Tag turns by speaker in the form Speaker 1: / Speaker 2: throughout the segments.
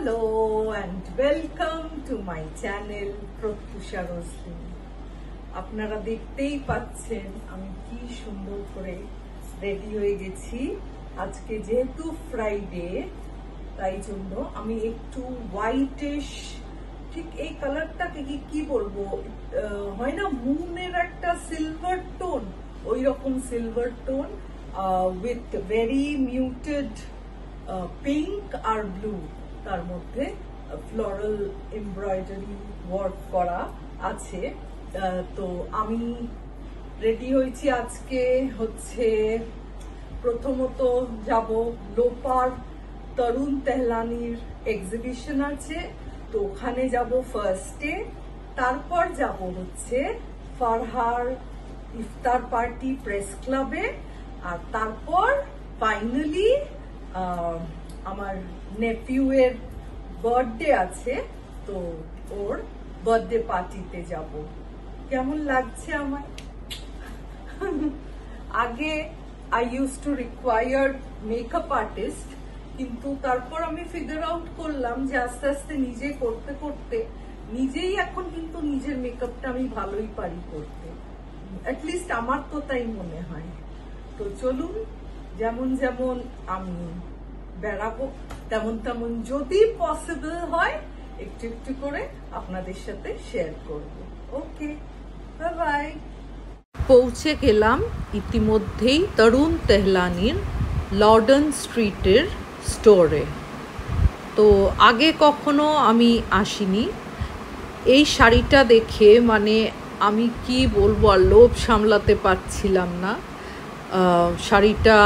Speaker 1: Hello and welcome to my channel Pratyusha রোজদিন। আপনারা দেখতেই পাচ্ছেন আমি কি সুন্দর করে রেডি হয়ে গেছি। আজকে যেহেতু ফ্রাইডে তাই জন্য আমি একটু হোয়াইটিশ, ঠিক এই কালারটাকে কি বলবো, হয় না মুনের একটা সিলভার টোন, ওই রকম silver tone with very muted pink আর ব্লু, তার মধ্যে ফ্লোরাল এমব্রয়ডারি ওয়ার্ক করা আছে। তো আমি রেডি হয়েছি। আজকে হচ্ছে প্রথমত যাব লোপার, তরুণ তেহলানির এক্সিবিশন আছে, তো ওখানে যাব ফার্স্টে। তারপর যাব হচ্ছে ফারহার ইফতার পার্টি প্রেস ক্লাবে, আর তারপর ফাইনালি আমার নেফিউ এর বার্থডে আছে, তো ওর বার্থডে পার্টিতে যাব। কেমন লাগছে আমার? আগে I use to require makeup artist, কিন্তু তারপর আমি ফিগার আউট করলাম যে আস্তে আস্তে নিজে করতে করতে নিজেই এখন কিন্তু নিজের মেকআপটা আমি ভালোই পারি করতে, অ্যাটলিস্ট আমার তো তাই মনে হয়। তো চলুন, যেমন যেমন আমি বেড়াবো তেমন তেমন যদি পসিবল হয় একটু একটু করে আপনাদের সাথে শেয়ার করব। ওকে, বাই বাই। পৌঁছে গেলাম ইতিমধ্যেই তরুণ তেহলানির লর্ডন স্ট্রিটের স্টোরে। তো আগে কখনো আমি আসিনি। এই শাড়িটা দেখে মানে আমি কি বলবো, আর লোভ সামলাতে পারছিলাম না। শাড়িটা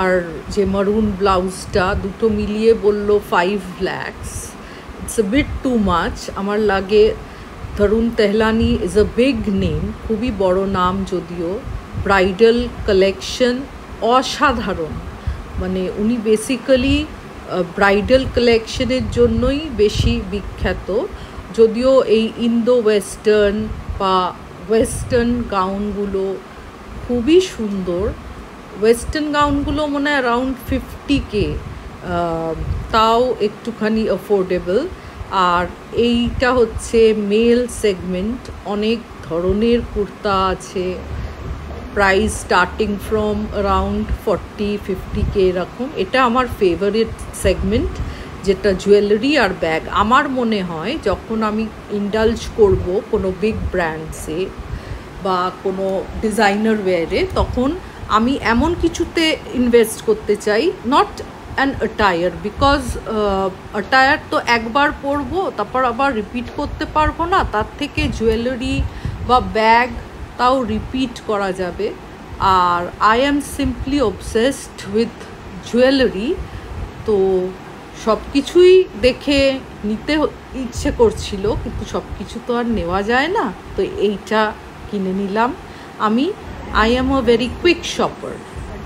Speaker 1: আর যে মারুন ব্লাউজটা দুটো মিলিয়ে বলল 5 lakhs। It's a bit too much আমার লাগে। Tarun Tahiliani is a big name, খুবই বড় নাম, যদিও ব্রাইডাল কালেকশন অসাধারণ। মানে উনি বেসিক্যালি ব্রাইডাল কালেকশনের জন্যই বেশি বিখ্যাত, যদিও এই ইন্দো ওয়েস্টার্ন বা ওয়েস্টার্ন গাউনগুলো খুবই সুন্দর। ওয়েস্টার্ন গাউনগুলো মনে হয় অ্যারাউন্ড 50K, তাও একটুখানি অ্যাফোর্ডেবল। আর এইটা হচ্ছে মেল সেগমেন্ট, অনেক ধরনের কুর্তা আছে, price starting from around 40-50K এরকম। এটা আমার ফেভারিট সেগমেন্ট, যেটা জুয়েলারি আর ব্যাগ। আমার মনে হয় যখন আমি ইন্ডালজ করব কোনো বিগ ব্র্যান্ডসে বা কোনো ডিজাইনার ওয়্যারে, তখন আমি এমন কিছুতে ইনভেস্ট করতে চাই, not an attire, because attire তো একবার পরবো তারপর আবার রিপিট করতে পারবো না। তার থেকে জুয়েলারি বা ব্যাগ তাও রিপিট করা যাবে। আর I am simply obsessed with jewellery, তো সব কিছুই দেখে নিতে ইচ্ছে করছিল, কিন্তু সব কিছু তো আর নেওয়া যায় না। তো এইটা কিনে নিলাম আমি। I am a very quick shopper.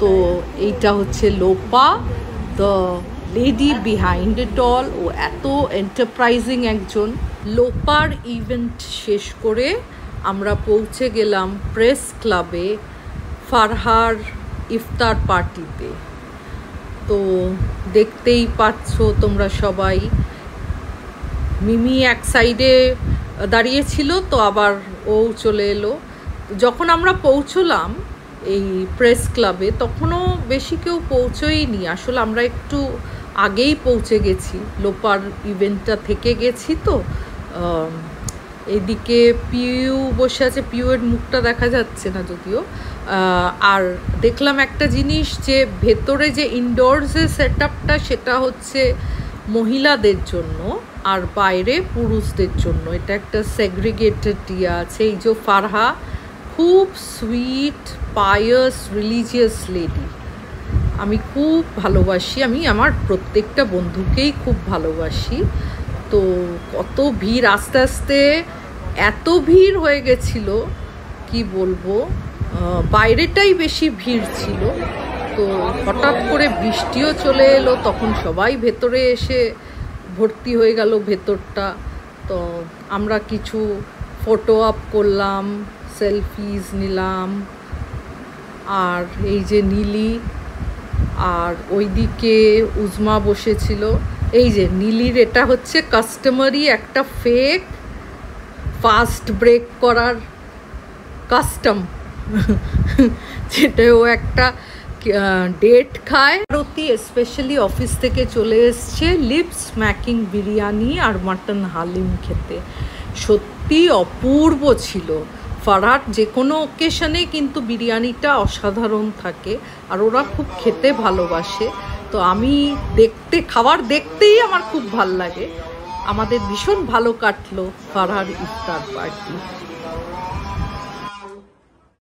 Speaker 1: তো এইটা হচ্ছে Lopa, the lady behind it all. ও এত এন্টারপ্রাইজিং একজন। লোপার ইভেন্ট শেষ করে আমরা পৌঁছে গেলাম প্রেস ক্লাবে ফারহার ইফতার পার্টিতে। তো দেখতেই পাচ্ছ তোমরা সবাই, মিমি এক সাইডে দাঁড়িয়েছিল, তো আবার ও চলে এলো। যখন আমরা পৌঁছলাম এই প্রেস ক্লাবে তখনও বেশি কেউ পৌঁছয়নি। আসলে আমরা একটু আগেই পৌঁছে গেছি, লোপার ইভেন্টটা থেকে গেছি। তো এদিকে পিউ বসে আছে, পিউয়ের মুখটা দেখা যাচ্ছে না যদিও। আর দেখলাম একটা জিনিস, যে ভেতরে যে ইনডোরসের সেট আপটা সেটা হচ্ছে মহিলাদের জন্য আর বাইরে পুরুষদের জন্য। এটা একটা সেগ্রিগেটেড ইয়ে আছে। এই যে ফারহা খুব সুইট, পায়াস, রিলিজিয়াস লেডি, আমি খুব ভালোবাসি। আমি আমার প্রত্যেকটা বন্ধুকেই খুব ভালোবাসি। তো কত ভিড়, আস্তে আস্তে এত ভিড় হয়ে গেছিল কি বলবো, বাইরেটাই বেশি ভিড় ছিল। তো হঠাৎ করে বৃষ্টিও চলে এলো, তখন সবাই ভেতরে এসে ভর্তি হয়ে গেল ভেতরটা। তো আমরা কিছু ফটো আপ করলাম, সেলফিজ নিলাম। আর এই যে নীলি, আর ওইদিকে উজমা বসেছিল। এই যে নীলির এটা হচ্ছে কাস্টমারি একটা ফেক ফাস্ট ব্রেক করার কাস্টম, যেটা ও একটা ডেট খায়। রতি স্পেশালি অফিস থেকে চলে এসছে লিপস স্ম্যাকিং বিরিয়ানি আর মাটন হালিম খেতে। সত্যি অপূর্ব ছিল। ফারহাদ যে কোনো ওকেশনে কিন্তু বিরিয়ানিটা অসাধারণ থাকে, আর ওরা খুব খেতে ভালোবাসে। তো আমি খাবার দেখতেই আমার খুব ভাল লাগে। আমাদের ভীষণ ভালো কাটলো ফারহাদ ইফতার পার্টি।